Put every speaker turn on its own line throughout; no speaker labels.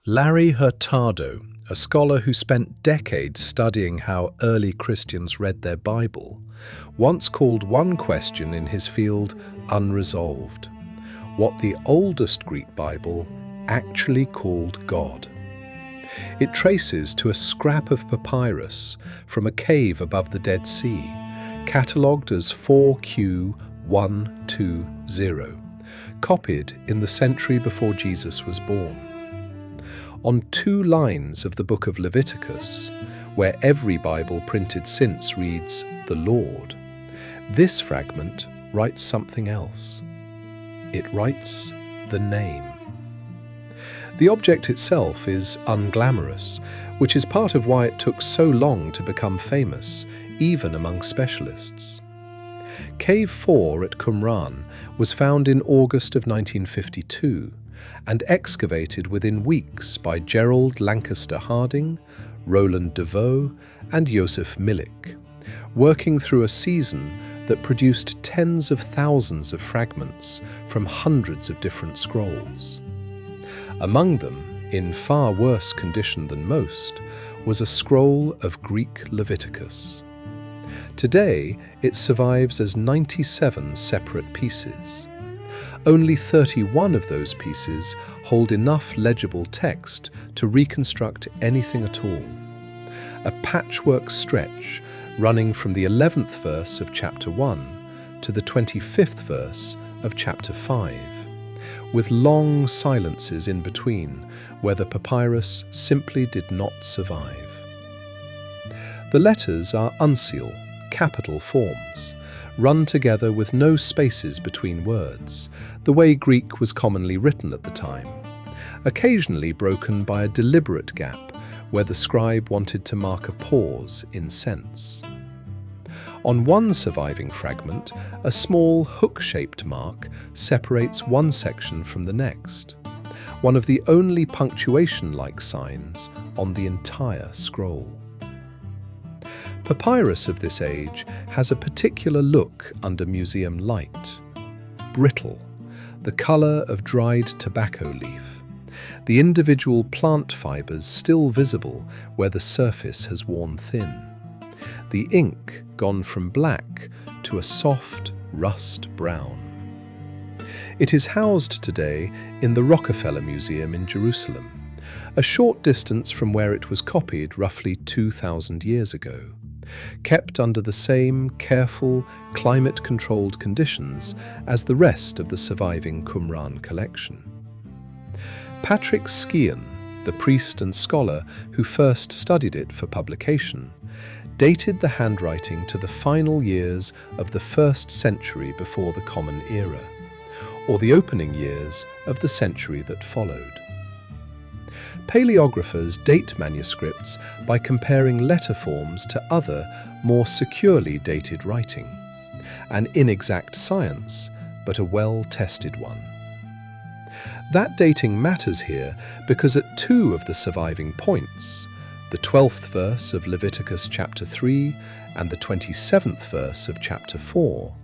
Larry Hurtado, a scholar who spent decades studying how early Christians read their Bible, once called one question in his field unresolved: what the oldest Greek Bible actually called God. It traces to a scrap of papyrus from a cave above the Dead Sea, catalogued as 4Q120, copied in the century before Jesus was born. On 2 lines of the book of Leviticus, where every Bible printed since reads, "the Lord," this fragment writes something else. It writes the name. The object itself is unglamorous, which is part of why it took so long to become famous, even among specialists. Cave 4 at Qumran was found in August of 1952 and excavated within weeks by Gerald Lancaster Harding, Roland DeVoe and Joseph Milik, working through a season that produced tens of thousands of fragments from hundreds of different scrolls. Among them, in far worse condition than most, was a scroll of Greek Leviticus. Today, it survives as 97 separate pieces. Only 31 of those pieces hold enough legible text to reconstruct anything at all. A patchwork stretch running from the 11th verse of chapter 1 to the 25th verse of chapter 5, with long silences in between where the papyrus simply did not survive. The letters are uncial, capital forms, run together with no spaces between words, the way Greek was commonly written at the time, occasionally broken by a deliberate gap where the scribe wanted to mark a pause in sense. On one surviving fragment, a small hook-shaped mark separates one section from the next, one of the only punctuation-like signs on the entire scroll. Papyrus of this age has a particular look under museum light. Brittle, the colour of dried tobacco leaf, the individual plant fibres still visible where the surface has worn thin, the ink gone from black to a soft rust brown. It is housed today in the Rockefeller Museum in Jerusalem, a short distance from where it was copied roughly 2,000 years ago, kept under the same careful, climate-controlled conditions as the rest of the surviving Qumran collection. Patrick Skeon, the priest and scholar who first studied it for publication, dated the handwriting to the final years of the 1st century before the Common Era, or the opening years of the century that followed. Paleographers date manuscripts by comparing letter forms to other, more securely dated writing, an inexact science, but a well-tested one. That dating matters here because at 2 of the surviving points, the 12th verse of Leviticus chapter 3 and the 27th verse of chapter 4,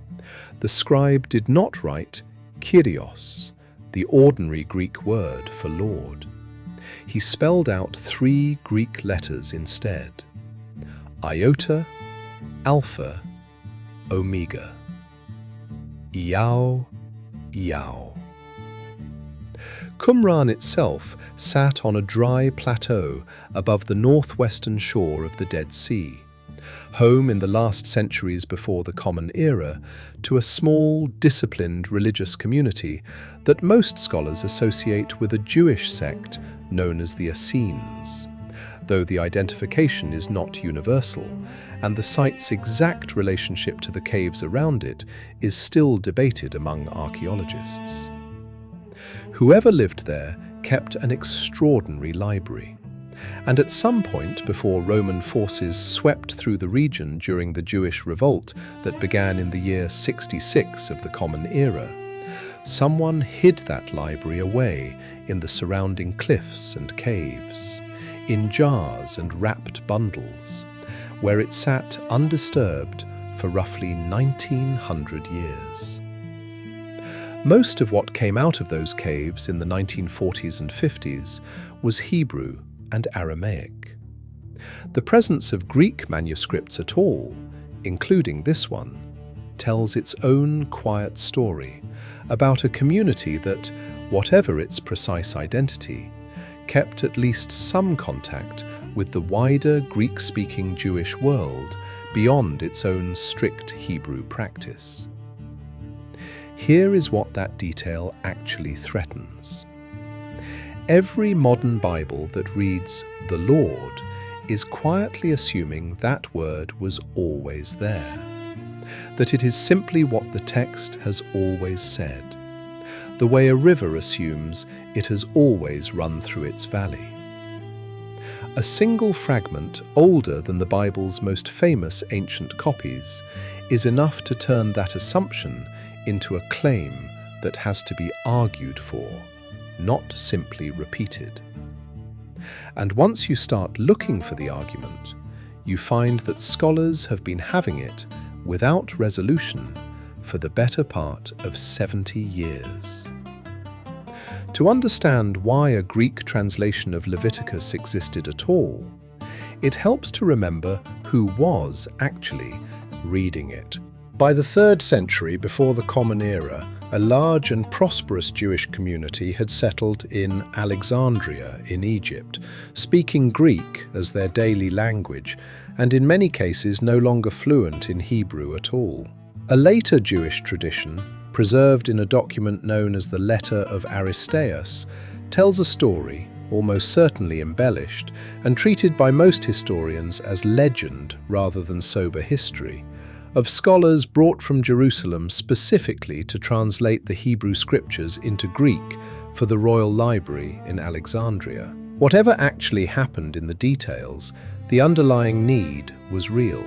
the scribe did not write Kyrios, the ordinary Greek word for Lord. He spelled out 3 Greek letters instead: iota, alpha, omega. Iau, Iau. Qumran itself sat on a dry plateau above the northwestern shore of the Dead Sea, home in the last centuries before the Common Era to a small, disciplined religious community that most scholars associate with a Jewish sect known as the Essenes, though the identification is not universal, and the site's exact relationship to the caves around it is still debated among archaeologists. Whoever lived there kept an extraordinary library, and at some point before Roman forces swept through the region during the Jewish revolt that began in the year 66 of the Common Era, someone hid that library away in the surrounding cliffs and caves, in jars and wrapped bundles, where it sat undisturbed for roughly 1900 years. Most of what came out of those caves in the 1940s and 50s was Hebrew and Aramaic. The presence of Greek manuscripts at all, including this one, tells its own quiet story about a community that, whatever its precise identity, kept at least some contact with the wider Greek-speaking Jewish world beyond its own strict Hebrew practice. Here is what that detail actually threatens. Every modern Bible that reads "the Lord" is quietly assuming that word was always there, that it is simply what the text has always said, the way a river assumes it has always run through its valley. A single fragment older than the Bible's most famous ancient copies is enough to turn that assumption into a claim that has to be argued for, not simply repeated. And once you start looking for the argument, you find that scholars have been having it without resolution for the better part of 70 years. To understand why a Greek translation of Leviticus existed at all, it helps to remember who was actually reading it. By the 3rd century before the Common Era, a large and prosperous Jewish community had settled in Alexandria in Egypt, speaking Greek as their daily language, and in many cases no longer fluent in Hebrew at all. A later Jewish tradition, preserved in a document known as the Letter of Aristeas, tells a story, almost certainly embellished, and treated by most historians as legend rather than sober history, of scholars brought from Jerusalem specifically to translate the Hebrew scriptures into Greek for the Royal Library in Alexandria. Whatever actually happened in the details, the underlying need was real.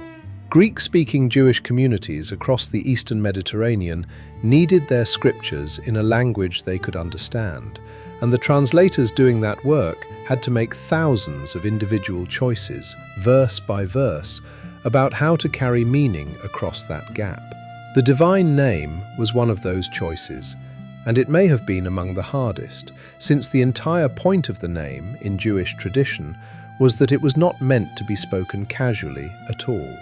Greek-speaking Jewish communities across the Eastern Mediterranean needed their scriptures in a language they could understand, and the translators doing that work had to make thousands of individual choices, verse by verse, about how to carry meaning across that gap. The divine name was one of those choices, and it may have been among the hardest, since the entire point of the name in Jewish tradition was that it was not meant to be spoken casually at all.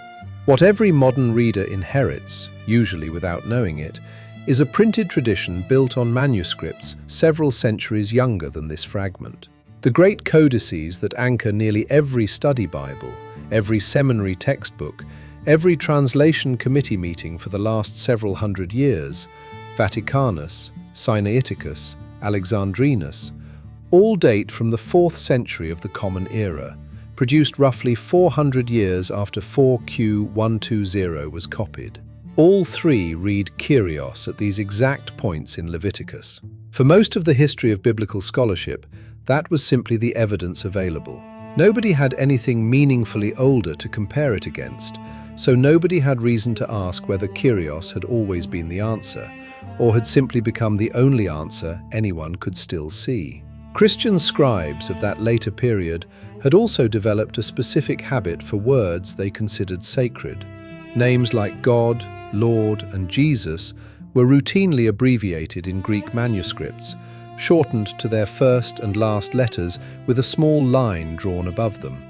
What every modern reader inherits, usually without knowing it, is a printed tradition built on manuscripts several centuries younger than this fragment. The great codices that anchor nearly every study Bible, every seminary textbook, every translation committee meeting for the last several hundred years, Vaticanus, Sinaiticus, Alexandrinus, all date from the 4th century of the Common Era, produced roughly 400 years after 4Q120 was copied. All three read Kyrios at these exact points in Leviticus. For most of the history of biblical scholarship, that was simply the evidence available. Nobody had anything meaningfully older to compare it against, so nobody had reason to ask whether Kyrios had always been the answer, or had simply become the only answer anyone could still see. Christian scribes of that later period had also developed a specific habit for words they considered sacred. Names like God, Lord, and Jesus were routinely abbreviated in Greek manuscripts, shortened to their first and last letters with a small line drawn above them,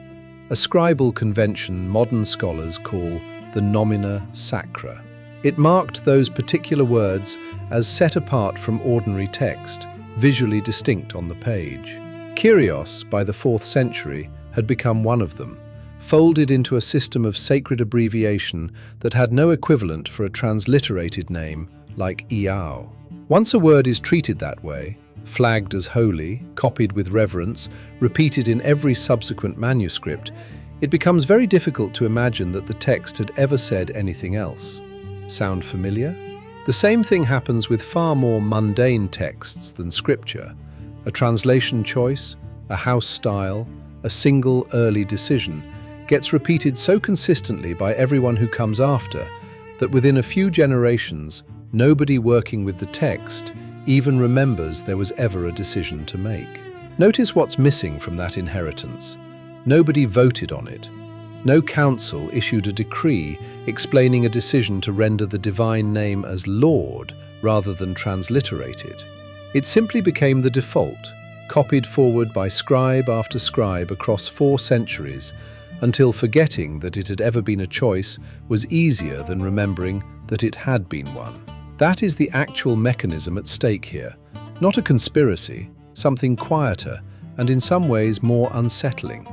a scribal convention modern scholars call the nomina sacra. It marked those particular words as set apart from ordinary text, visually distinct on the page. Kyrios, by the 4th century, had become one of them, folded into a system of sacred abbreviation that had no equivalent for a transliterated name like Iao. Once a word is treated that way, flagged as holy, copied with reverence, repeated in every subsequent manuscript, it becomes very difficult to imagine that the text had ever said anything else. Sound familiar? The same thing happens with far more mundane texts than Scripture. A translation choice, a house style, a single early decision gets repeated so consistently by everyone who comes after that within a few generations, nobody working with the text even remembers there was ever a decision to make. Notice what's missing from that inheritance. Nobody voted on it. No council issued a decree explaining a decision to render the divine name as Lord rather than transliterated. It simply became the default, copied forward by scribe after scribe across 4 centuries, until forgetting that it had ever been a choice was easier than remembering that it had been one. That is the actual mechanism at stake here, not a conspiracy, something quieter and in some ways more unsettling.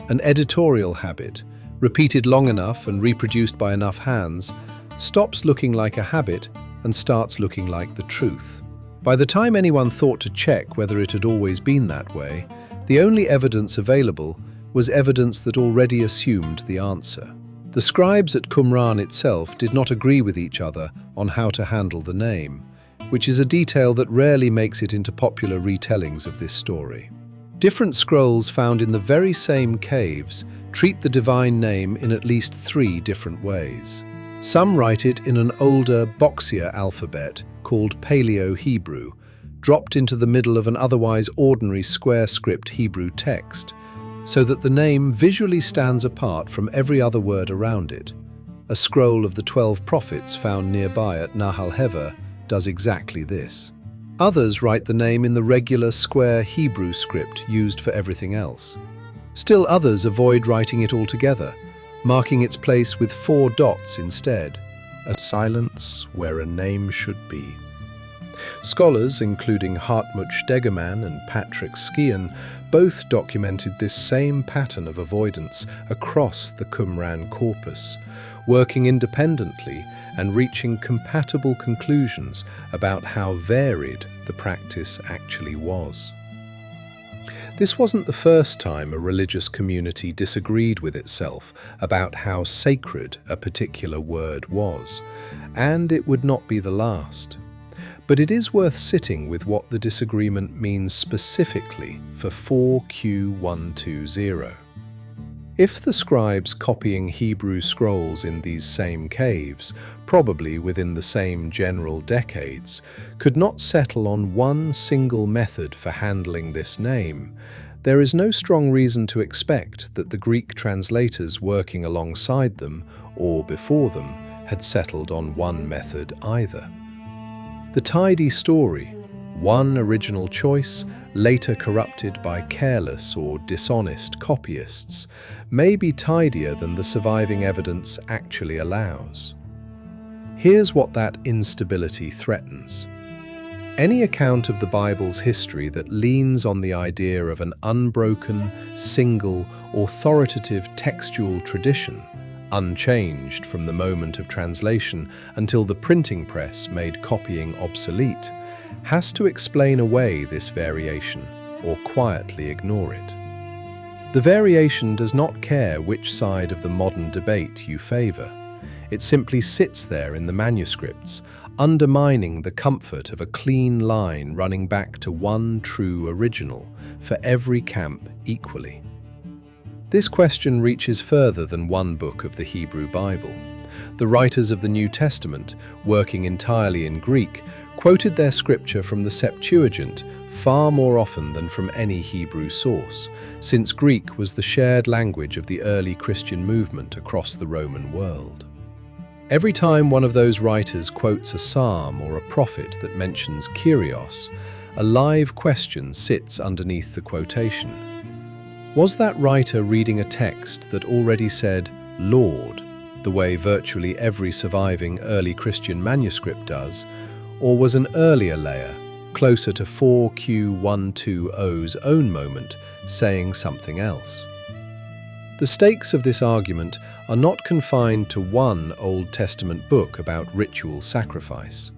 An editorial habit, repeated long enough and reproduced by enough hands, stops looking like a habit and starts looking like the truth. By the time anyone thought to check whether it had always been that way, the only evidence available was evidence that already assumed the answer. The scribes at Qumran itself did not agree with each other on how to handle the name, which is a detail that rarely makes it into popular retellings of this story. Different scrolls found in the very same caves treat the divine name in at least 3 different ways. Some write it in an older, boxier alphabet called Paleo-Hebrew, dropped into the middle of an otherwise ordinary square script Hebrew text, so that the name visually stands apart from every other word around it. A scroll of the 12 prophets found nearby at Nahal Hever does exactly this. Others write the name in the regular square Hebrew script used for everything else. Still others avoid writing it altogether, marking its place with 4 dots instead, a silence where a name should be. Scholars, including Hartmut Stegemann and Patrick Skian, both documented this same pattern of avoidance across the Qumran corpus, working independently and reaching compatible conclusions about how varied the practice actually was. This wasn't the first time a religious community disagreed with itself about how sacred a particular word was, and it would not be the last. But it is worth sitting with what the disagreement means specifically for 4Q120. If the scribes copying Hebrew scrolls in these same caves, probably within the same general decades, could not settle on one single method for handling this name, there is no strong reason to expect that the Greek translators working alongside them, or before them, had settled on one method either. The tidy story, one original choice, later corrupted by careless or dishonest copyists, may be tidier than the surviving evidence actually allows. Here's what that instability threatens. Any account of the Bible's history that leans on the idea of an unbroken, single, authoritative textual tradition, unchanged from the moment of translation until the printing press made copying obsolete, has to explain away this variation or quietly ignore it. The variation does not care which side of the modern debate you favor. It simply sits there in the manuscripts, undermining the comfort of a clean line running back to one true original for every camp equally. This question reaches further than one book of the Hebrew Bible. The writers of the New Testament, working entirely in Greek, quoted their scripture from the Septuagint far more often than from any Hebrew source, since Greek was the shared language of the early Christian movement across the Roman world. Every time one of those writers quotes a psalm or a prophet that mentions Kyrios, a live question sits underneath the quotation. Was that writer reading a text that already said, Lord, the way virtually every surviving early Christian manuscript does, or was an earlier layer, closer to 4Q120's own moment, saying something else? The stakes of this argument are not confined to one Old Testament book about ritual sacrifice.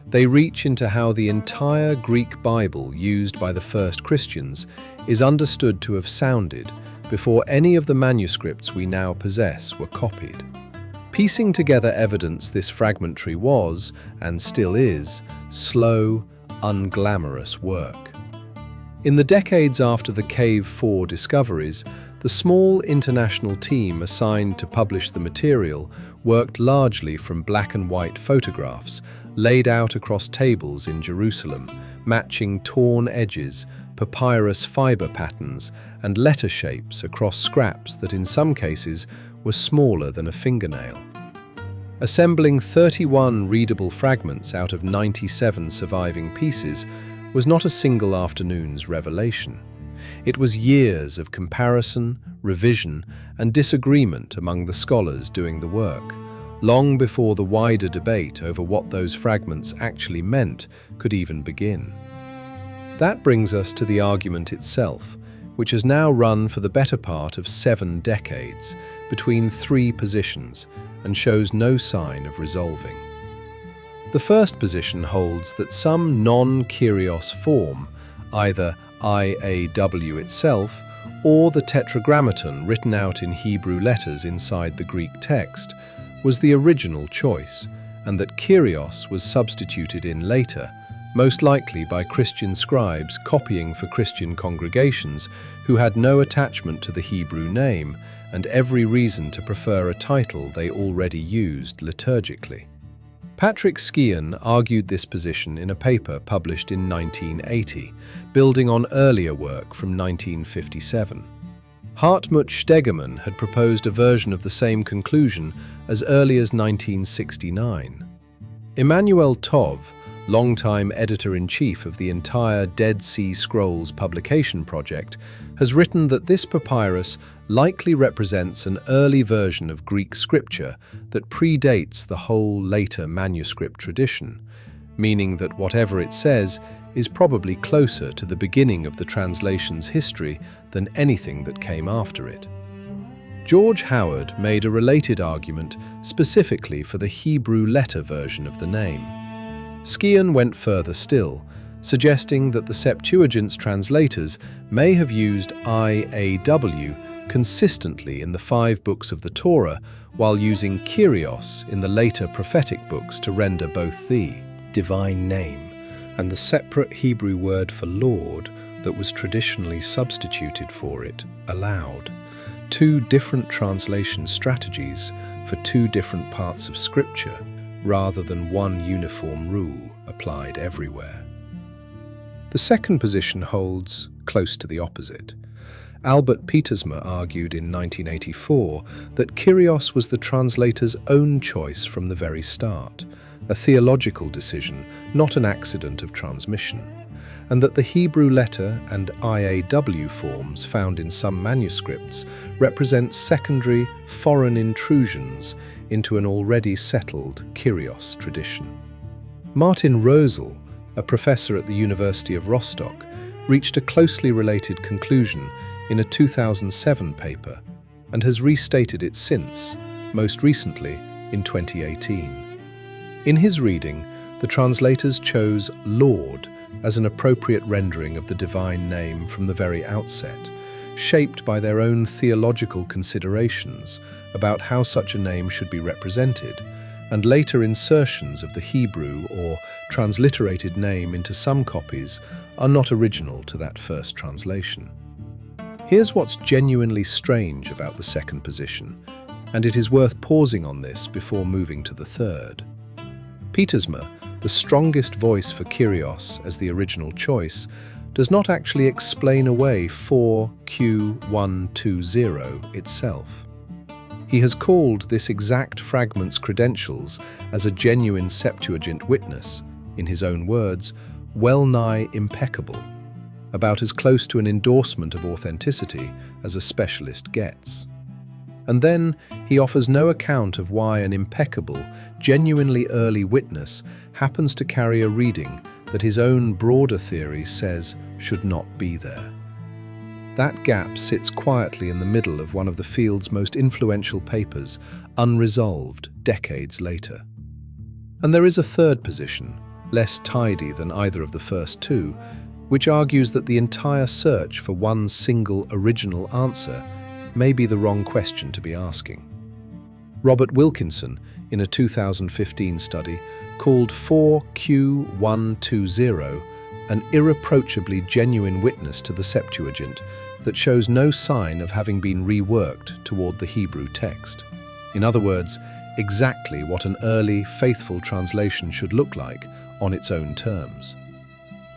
They reach into how the entire Greek Bible used by the first Christians is understood to have sounded before any of the manuscripts we now possess were copied. Piecing together evidence this fragmentary was, and still is, slow, unglamorous work. In the decades after the Cave 4 discoveries, the small international team assigned to publish the material worked largely from black and white photographs laid out across tables in Jerusalem, matching torn edges, papyrus fiber patterns, and letter shapes across scraps that in some cases were smaller than a fingernail. Assembling 31 readable fragments out of 97 surviving pieces was not a single afternoon's revelation. It was years of comparison, revision, and disagreement among the scholars doing the work, long before the wider debate over what those fragments actually meant could even begin. That brings us to the argument itself, which has now run for the better part of 7 decades between 3 positions and shows no sign of resolving. The first position holds that some non-Kyrios form, either IAW itself or the tetragrammaton written out in Hebrew letters inside the Greek text, was the original choice, and that Kyrios was substituted in later, most likely by Christian scribes copying for Christian congregations who had no attachment to the Hebrew name and every reason to prefer a title they already used liturgically. Patrick Skian argued this position in a paper published in 1980, building on earlier work from 1957. Hartmut Stegemann had proposed a version of the same conclusion as early as 1969. Emmanuel Tov, longtime editor-in-chief of the entire Dead Sea Scrolls publication project, has written that this papyrus likely represents an early version of Greek scripture that predates the whole later manuscript tradition, meaning that whatever it says is probably closer to the beginning of the translation's history than anything that came after it. George Howard made a related argument specifically for the Hebrew letter version of the name. Skian went further still, suggesting that the Septuagint's translators may have used IAW consistently in the 5 books of the Torah, while using Kyrios in the later prophetic books to render both the divine name and the separate Hebrew word for Lord that was traditionally substituted for it aloud. 2 different translation strategies for 2 different parts of Scripture, rather than one uniform rule applied everywhere. The second position holds close to the opposite. Albert Pietersma argued in 1984 that Kyrios was the translator's own choice from the very start, a theological decision, not an accident of transmission, and that the Hebrew letter and IAW forms found in some manuscripts represent secondary foreign intrusions into an already settled Kyrios tradition. Martin Rosel, a professor at the University of Rostock, reached a closely related conclusion in a 2007 paper and has restated it since, most recently in 2018. In his reading, the translators chose Lord as an appropriate rendering of the divine name from the very outset, shaped by their own theological considerations about how such a name should be represented, and later insertions of the Hebrew or transliterated name into some copies are not original to that first translation. Here's what's genuinely strange about the second position, and it is worth pausing on this before moving to the third. Pietersma, the strongest voice for Kyrios as the original choice, does not actually explain away 4Q120 itself. He has called this exact fragment's credentials as a genuine Septuagint witness, in his own words, well-nigh impeccable, about as close to an endorsement of authenticity as a specialist gets. And then he offers no account of why an impeccable, genuinely early witness happens to carry a reading that his own broader theory says should not be there. That gap sits quietly in the middle of one of the field's most influential papers, unresolved decades later. And there is a third position, less tidy than either of the first 2, which argues that the entire search for one single original answer may be the wrong question to be asking. Robert Wilkinson, in a 2015 study, called 4Q120 an irreproachably genuine witness to the Septuagint that shows no sign of having been reworked toward the Hebrew text. In other words, exactly what an early, faithful translation should look like on its own terms.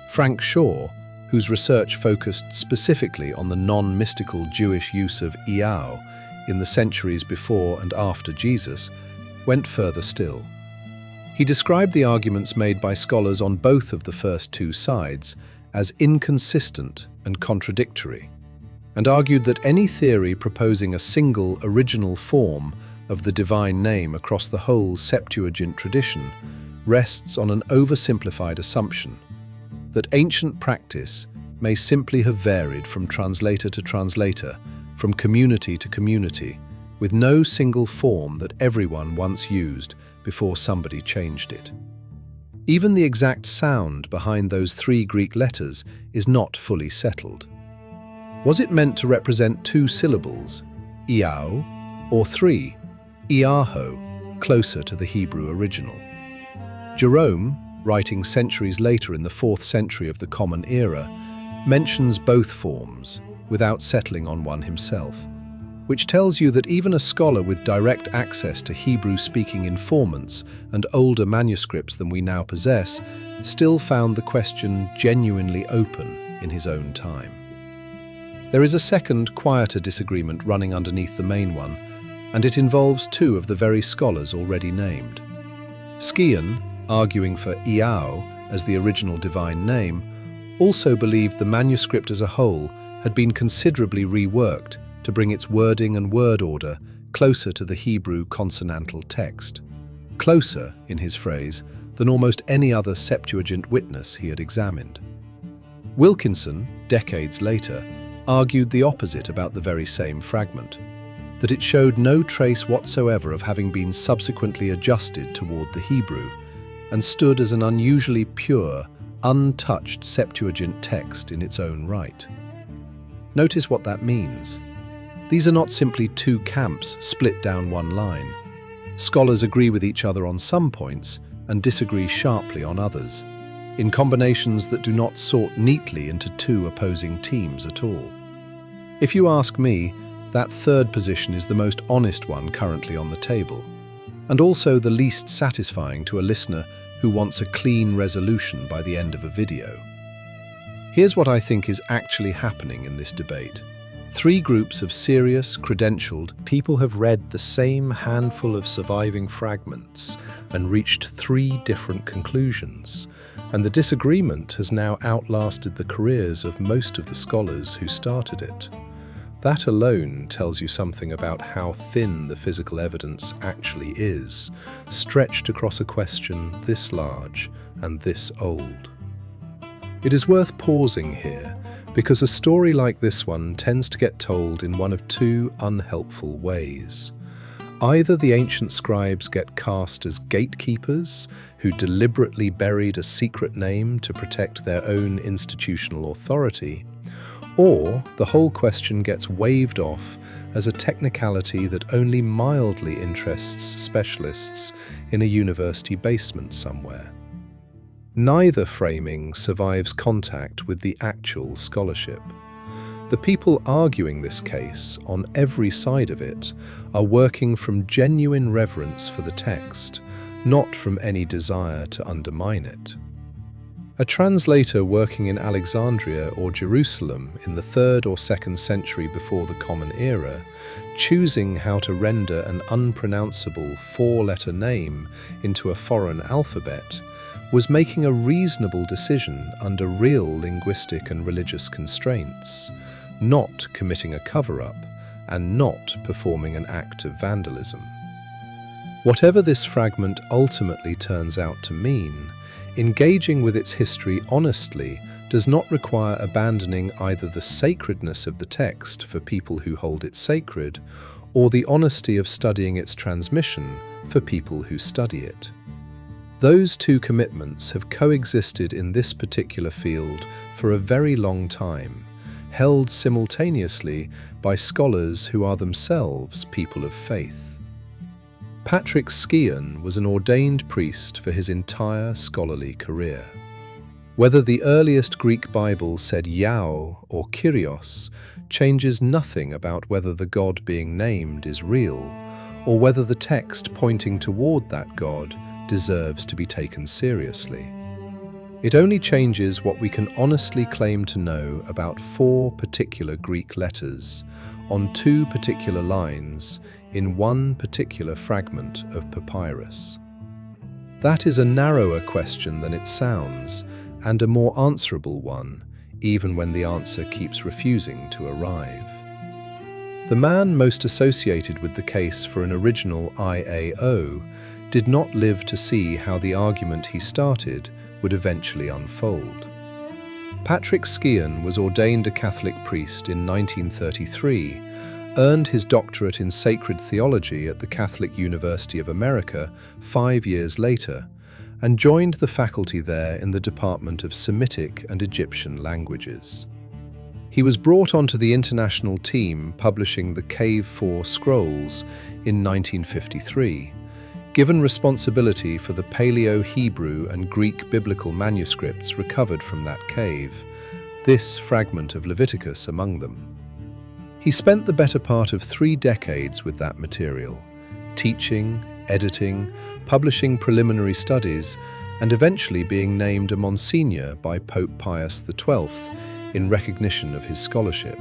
Frank Shaw, whose research focused specifically on the non-mystical Jewish use of Iao in the centuries before and after Jesus, went further still. He described the arguments made by scholars on both of the first two sides as inconsistent and contradictory, and argued that any theory proposing a single original form of the divine name across the whole Septuagint tradition rests on an oversimplified assumption that ancient practice may simply have varied from translator to translator, from community to community, with no single form that everyone once used before somebody changed it. Even the exact sound behind those three Greek letters is not fully settled. Was it meant to represent two syllables, iao, or three, iaho, closer to the Hebrew original? Jerome, writing centuries later in the 4th century of the Common Era, mentions both forms without settling on one himself, which tells you that even a scholar with direct access to Hebrew-speaking informants and older manuscripts than we now possess still found the question genuinely open in his own time. There is a second, quieter disagreement running underneath the main one, and it involves two of the very scholars already named. Scion, arguing for Iao as the original divine name, also believed the manuscript as a whole had been considerably reworked to bring its wording and word order closer to the Hebrew consonantal text. Closer, in his phrase, than almost any other Septuagint witness he had examined. Wilkinson, decades later, argued the opposite about the very same fragment, that it showed no trace whatsoever of having been subsequently adjusted toward the Hebrew, and stood as an unusually pure, untouched Septuagint text in its own right. Notice what that means. These are not simply two camps split down one line. Scholars agree with each other on some points and disagree sharply on others, in combinations that do not sort neatly into two opposing teams at all. If you ask me, that third position is the most honest one currently on the table, and also the least satisfying to a listener who wants a clean resolution by the end of a video. Here's what I think is actually happening in this debate. Three groups of serious, credentialed people have read the same handful of surviving fragments and reached three different conclusions, and the disagreement has now outlasted the careers of most of the scholars who started it. That alone tells you something about how thin the physical evidence actually is, stretched across a question this large and this old. It is worth pausing here, because a story like this one tends to get told in one of two unhelpful ways. Either the ancient scribes get cast as gatekeepers who deliberately buried a secret name to protect their own institutional authority, or the whole question gets waved off as a technicality that only mildly interests specialists in a university basement somewhere. Neither framing survives contact with the actual scholarship. The people arguing this case, on every side of it, are working from genuine reverence for the text, not from any desire to undermine it. A translator working in Alexandria or Jerusalem in the 3rd or 2nd century before the Common Era, choosing how to render an unpronounceable 4-letter name into a foreign alphabet, was making a reasonable decision under real linguistic and religious constraints, not committing a cover-up and not performing an act of vandalism. Whatever this fragment ultimately turns out to mean, engaging with its history honestly does not require abandoning either the sacredness of the text for people who hold it sacred, or the honesty of studying its transmission for people who study it. Those two commitments have coexisted in this particular field for a very long time, held simultaneously by scholars who are themselves people of faith. Patrick Scion was an ordained priest for his entire scholarly career. Whether the earliest Greek Bible said Yahweh or Kyrios changes nothing about whether the God being named is real, or whether the text pointing toward that God deserves to be taken seriously. It only changes what we can honestly claim to know about 4 particular Greek letters on 2 particular lines in 1 particular fragment of papyrus. That is a narrower question than it sounds, and a more answerable one, even when the answer keeps refusing to arrive. The man most associated with the case for an original IAO did not live to see how the argument he started would eventually unfold. Patrick Skeon was ordained a Catholic priest in 1933, earned his doctorate in sacred theology at the Catholic University of America 5 years later, and joined the faculty there in the Department of Semitic and Egyptian Languages. He was brought onto the international team publishing the Cave 4 Scrolls in 1953, given responsibility for the Paleo-Hebrew and Greek biblical manuscripts recovered from that cave, this fragment of Leviticus among them. He spent the better part of 3 decades with that material, teaching, editing, publishing preliminary studies, and eventually being named a Monsignor by Pope Pius XII in recognition of his scholarship.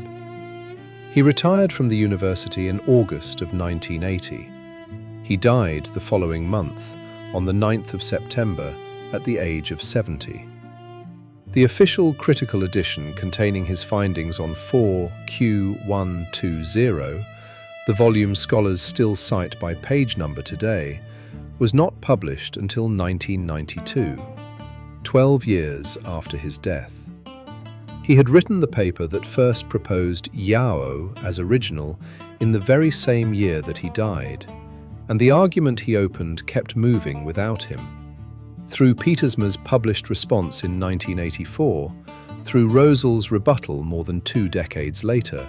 He retired from the university in August of 1980. He died the following month, on the 9th of September, at the age of 70. The official critical edition containing his findings on 4Q120, the volume scholars still cite by page number today, was not published until 1992, 12 years after his death. He had written the paper that first proposed Yahweh as original in the very same year that he died, and the argument he opened kept moving without him. Through Pietersma's published response in 1984, through Rosel's rebuttal more than 2 decades later,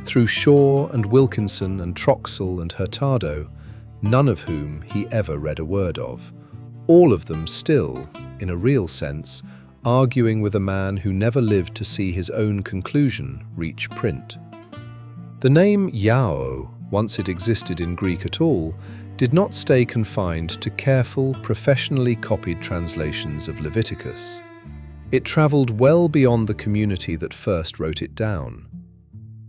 through Shaw and Wilkinson and Troxell and Hurtado, none of whom he ever read a word of, all of them still, in a real sense, arguing with a man who never lived to see his own conclusion reach print. The name Yahweh, once it existed in Greek at all, did not stay confined to careful, professionally copied translations of Leviticus. It travelled well beyond the community that first wrote it down.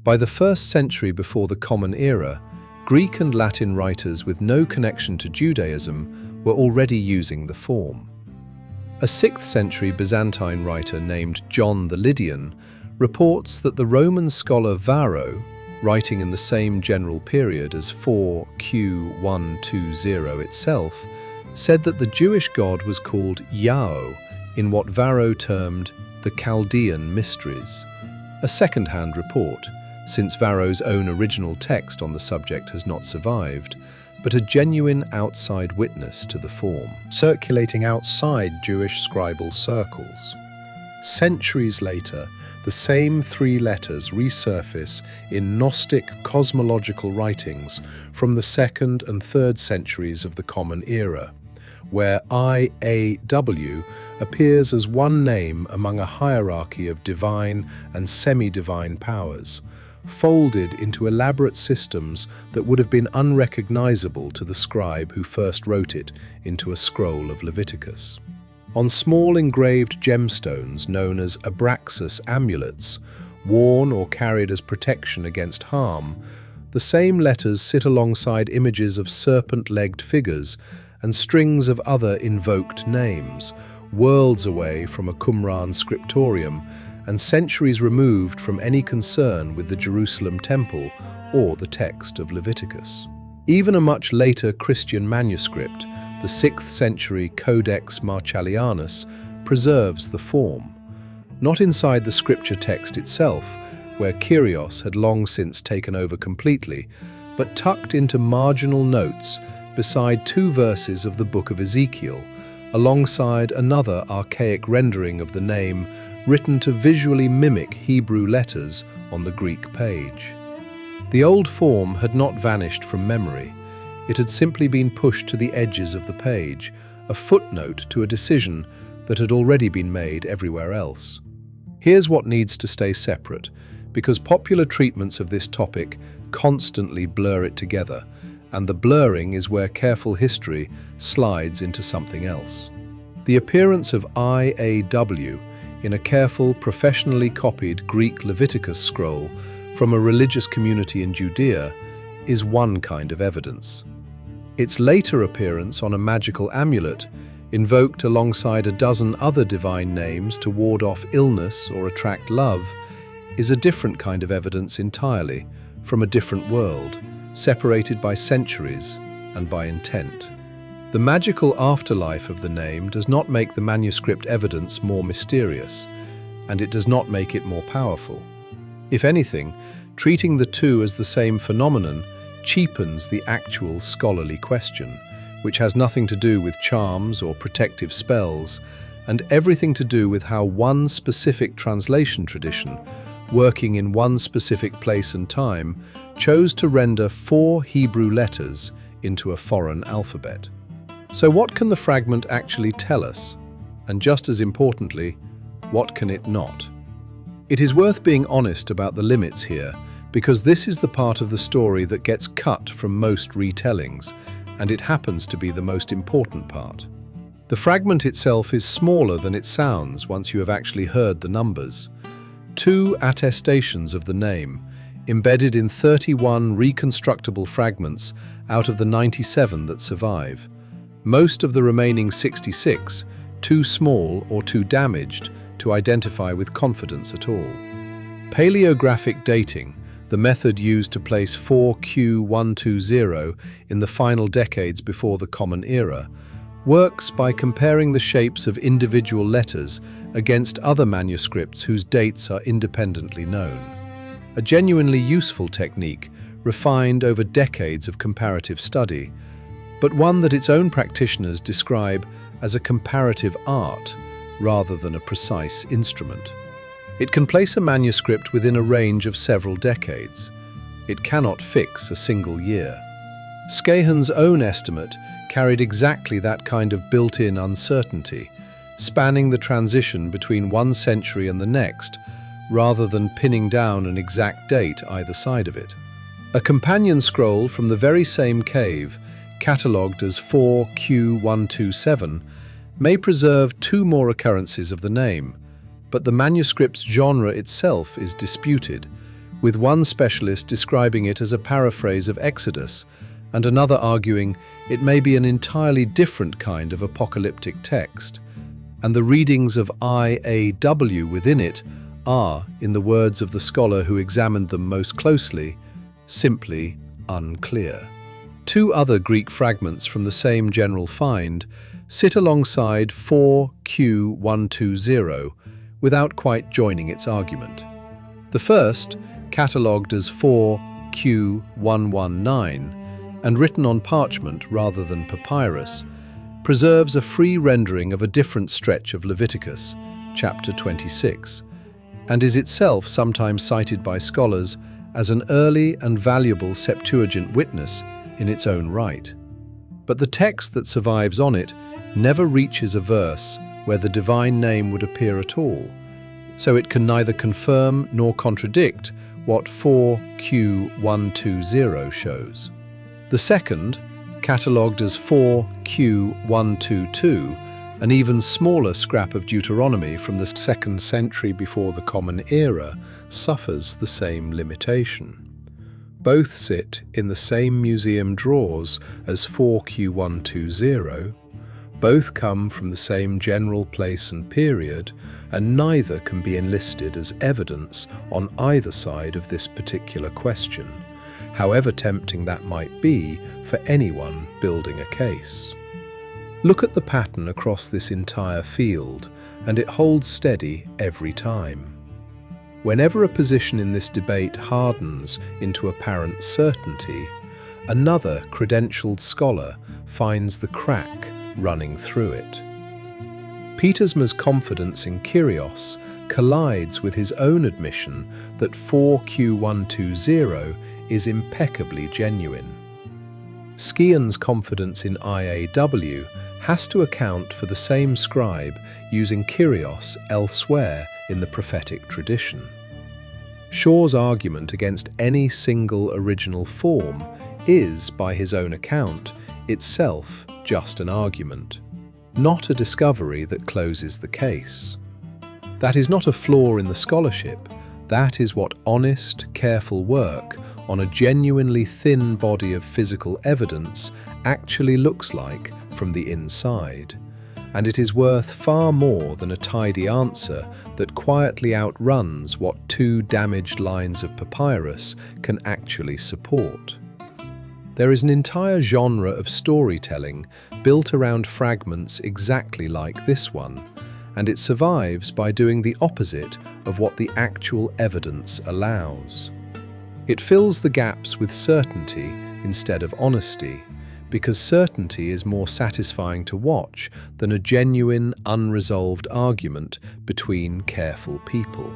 By the 1st century before the Common Era, Greek and Latin writers with no connection to Judaism were already using the form. A 6th century Byzantine writer named John the Lydian reports that the Roman scholar Varro, writing in the same general period as 4Q120 itself, said that the Jewish god was called Yahweh in what Varro termed the Chaldean Mysteries, a second-hand report, since Varro's own original text on the subject has not survived, but a genuine outside witness to the form, circulating outside Jewish scribal circles. Centuries later, the same 3 letters resurface in Gnostic cosmological writings from the 2nd and 3rd centuries of the Common Era, where IAW appears as one name among a hierarchy of divine and semi-divine powers, folded into elaborate systems that would have been unrecognizable to the scribe who first wrote it into a scroll of Leviticus. On small engraved gemstones known as abraxas amulets, worn or carried as protection against harm, the same letters sit alongside images of serpent-legged figures and strings of other invoked names, worlds away from a Qumran scriptorium and centuries removed from any concern with the Jerusalem temple or the text of Leviticus. Even a much later Christian manuscript, the 6th century Codex Marcellianus, preserves the form, not inside the scripture text itself, where Kyrios had long since taken over completely, but tucked into marginal notes beside 2 verses of the book of Ezekiel, alongside another archaic rendering of the name written to visually mimic Hebrew letters on the Greek page. The old form had not vanished from memory. It had simply been pushed to the edges of the page, a footnote to a decision that had already been made everywhere else. Here's what needs to stay separate, because popular treatments of this topic constantly blur it together, and the blurring is where careful history slides into something else. The appearance of IAW in a careful, professionally copied Greek Leviticus scroll from a religious community in Judea is one kind of evidence. Its later appearance on a magical amulet, invoked alongside a dozen other divine names to ward off illness or attract love, is a different kind of evidence entirely, from a different world, separated by centuries and by intent. The magical afterlife of the name does not make the manuscript evidence more mysterious, and it does not make it more powerful. If anything, treating the two as the same phenomenon cheapens the actual scholarly question, which has nothing to do with charms or protective spells, and everything to do with how one specific translation tradition, working in one specific place and time, chose to render 4 Hebrew letters into a foreign alphabet. So what can the fragment actually tell us? And just as importantly, what can it not? It is worth being honest about the limits here, because this is the part of the story that gets cut from most retellings, and it happens to be the most important part. The fragment itself is smaller than it sounds once you have actually heard the numbers. 2 attestations of the name, embedded in 31 reconstructible fragments out of the 97 that survive. Most of the remaining 66, too small or too damaged to identify with confidence at all. Paleographic dating, the method used to place 4Q120 in the final decades before the Common Era, works by comparing the shapes of individual letters against other manuscripts whose dates are independently known. A genuinely useful technique, refined over decades of comparative study, but one that its own practitioners describe as a comparative art rather than a precise instrument. It can place a manuscript within a range of several decades. It cannot fix a single year. Scahan's own estimate carried exactly that kind of built-in uncertainty, spanning the transition between one century and the next, rather than pinning down an exact date either side of it. A companion scroll from the very same cave, catalogued as 4Q127, may preserve 2 more occurrences of the name, but the manuscript's genre itself is disputed, with one specialist describing it as a paraphrase of Exodus, and another arguing it may be an entirely different kind of apocalyptic text, and the readings of IAW within it are, in the words of the scholar who examined them most closely, simply unclear. 2 other Greek fragments from the same general find sit alongside 4Q120 without quite joining its argument. The first, catalogued as 4Q119 and written on parchment rather than papyrus, preserves a free rendering of a different stretch of Leviticus, chapter 26, and is itself sometimes cited by scholars as an early and valuable Septuagint witness in its own right. But the text that survives on it never reaches a verse where the divine name would appear at all, so it can neither confirm nor contradict what 4Q120 shows. The second, catalogued as 4Q122, an even smaller scrap of Deuteronomy from the 2nd century before the Common Era, suffers the same limitation. Both sit in the same museum drawers as 4Q120, both come from the same general place and period, and neither can be enlisted as evidence on either side of this particular question, however tempting that might be for anyone building a case. Look at the pattern across this entire field, and it holds steady every time. Whenever a position in this debate hardens into apparent certainty, another credentialed scholar finds the crack running through it. Pietersma's confidence in Kyrios collides with his own admission that 4Q120 is impeccably genuine. Scahan's confidence in IAW has to account for the same scribe using Kyrios elsewhere in the prophetic tradition. Shaw's argument against any single original form is, by his own account, itself just an argument. not a discovery that closes the case. That is not a flaw in the scholarship. That is what honest, careful work on a genuinely thin body of physical evidence actually looks like from the inside. And it is worth far more than a tidy answer that quietly outruns what 2 damaged lines of papyrus can actually support. There is an entire genre of storytelling built around fragments exactly like this one, and it survives by doing the opposite of what the actual evidence allows. It fills the gaps with certainty instead of honesty, because certainty is more satisfying to watch than a genuine, unresolved argument between careful people.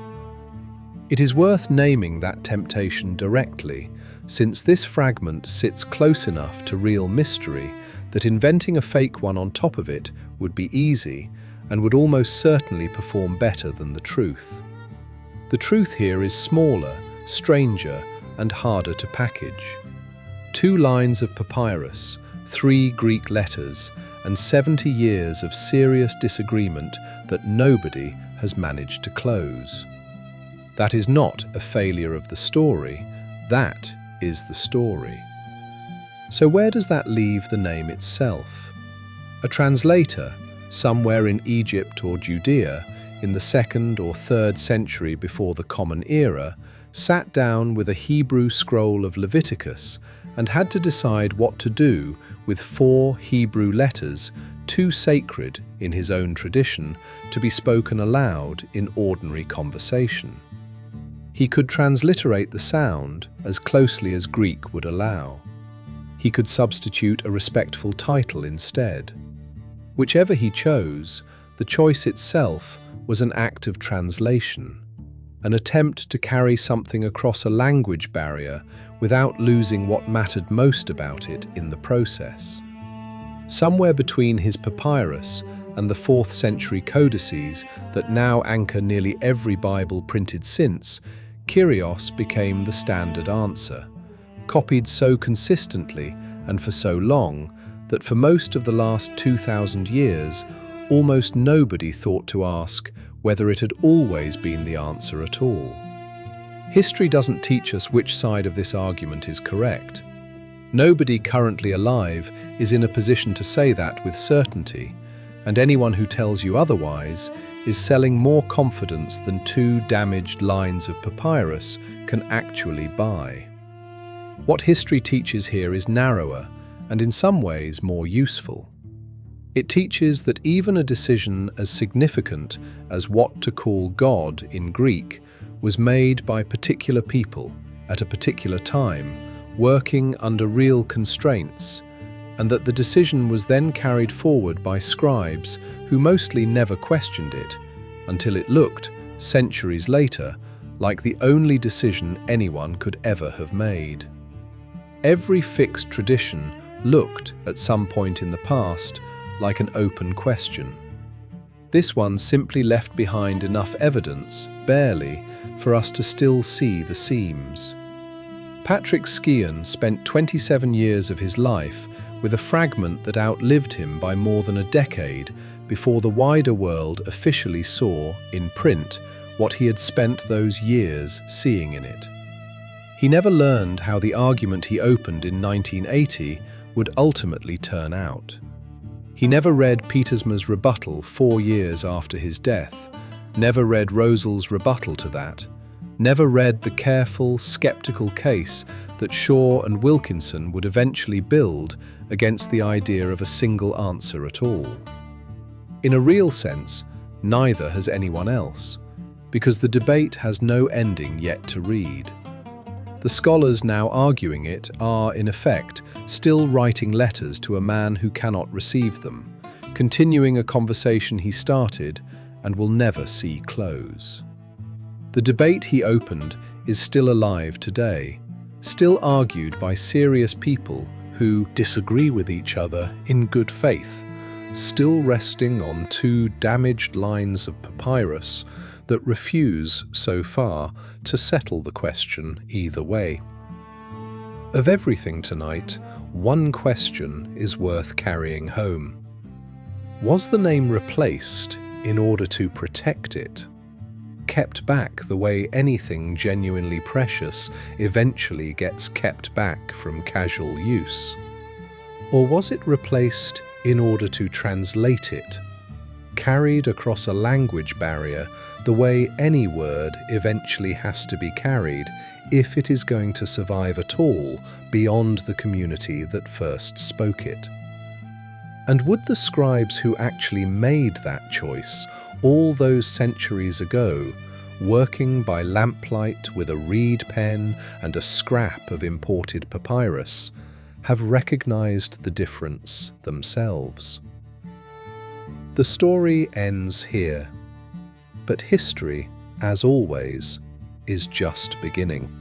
It is worth naming that temptation directly, since this fragment sits close enough to real mystery that inventing a fake one on top of it would be easy and would almost certainly perform better than the truth. The truth here is smaller, stranger, and harder to package. 2 lines of papyrus, 3 Greek letters, and 70 years of serious disagreement that nobody has managed to close. That is not a failure of the story, that is the story. So where does that leave the name itself? A translator, somewhere in Egypt or Judea, in the 2nd or 3rd century before the Common Era, sat down with a Hebrew scroll of Leviticus and had to decide what to do with 4 Hebrew letters, too sacred in his own tradition to be spoken aloud in ordinary conversation. He could transliterate the sound as closely as Greek would allow. He could substitute a respectful title instead. Whichever he chose, the choice itself was an act of translation, an attempt to carry something across a language barrier without losing what mattered most about it in the process. Somewhere between his papyrus and the 4th century codices that now anchor nearly every Bible printed since, Kyrios became the standard answer, copied so consistently and for so long that for most of the last 2,000 years, almost nobody thought to ask whether it had always been the answer at all. History doesn't teach us which side of this argument is correct. Nobody currently alive is in a position to say that with certainty, and anyone who tells you otherwise is selling more confidence than 2 damaged lines of papyrus can actually buy. What history teaches here is narrower and in some ways more useful. It teaches that even a decision as significant as what to call God in Greek was made by particular people at a particular time, working under real constraints, and that the decision was then carried forward by scribes who mostly never questioned it, until it looked, centuries later, like the only decision anyone could ever have made. Every fixed tradition looked, at some point in the past, like an open question. This one simply left behind enough evidence, barely, for us to still see the seams. Patrick Skian spent 27 years of his life with a fragment that outlived him by more than a decade before the wider world officially saw, in print, what he had spent those years seeing in it. He never learned how the argument he opened in 1980 would ultimately turn out. He never read Pietersma's rebuttal 4 years after his death, never read Rosel's rebuttal to that, never read the careful, skeptical case that Shaw and Wilkinson would eventually build against the idea of a single answer at all. In a real sense, neither has anyone else, because the debate has no ending yet to read. The scholars now arguing it are, in effect, still writing letters to a man who cannot receive them, continuing a conversation he started and will never see close. The debate he opened is still alive today, still argued by serious people who disagree with each other in good faith, still resting on 2 damaged lines of papyrus that refuse, so far, to settle the question either way. Of everything tonight, one question is worth carrying home. Was the name replaced in order to protect it? Kept back the way anything genuinely precious eventually gets kept back from casual use? Or was it replaced in order to translate it, carried across a language barrier the way any word eventually has to be carried if it is going to survive at all beyond the community that first spoke it? And would the scribes who actually made that choice all those centuries ago, working by lamplight with a reed pen and a scrap of imported papyrus, have recognized the difference themselves? The story ends here, but history, as always, is just beginning.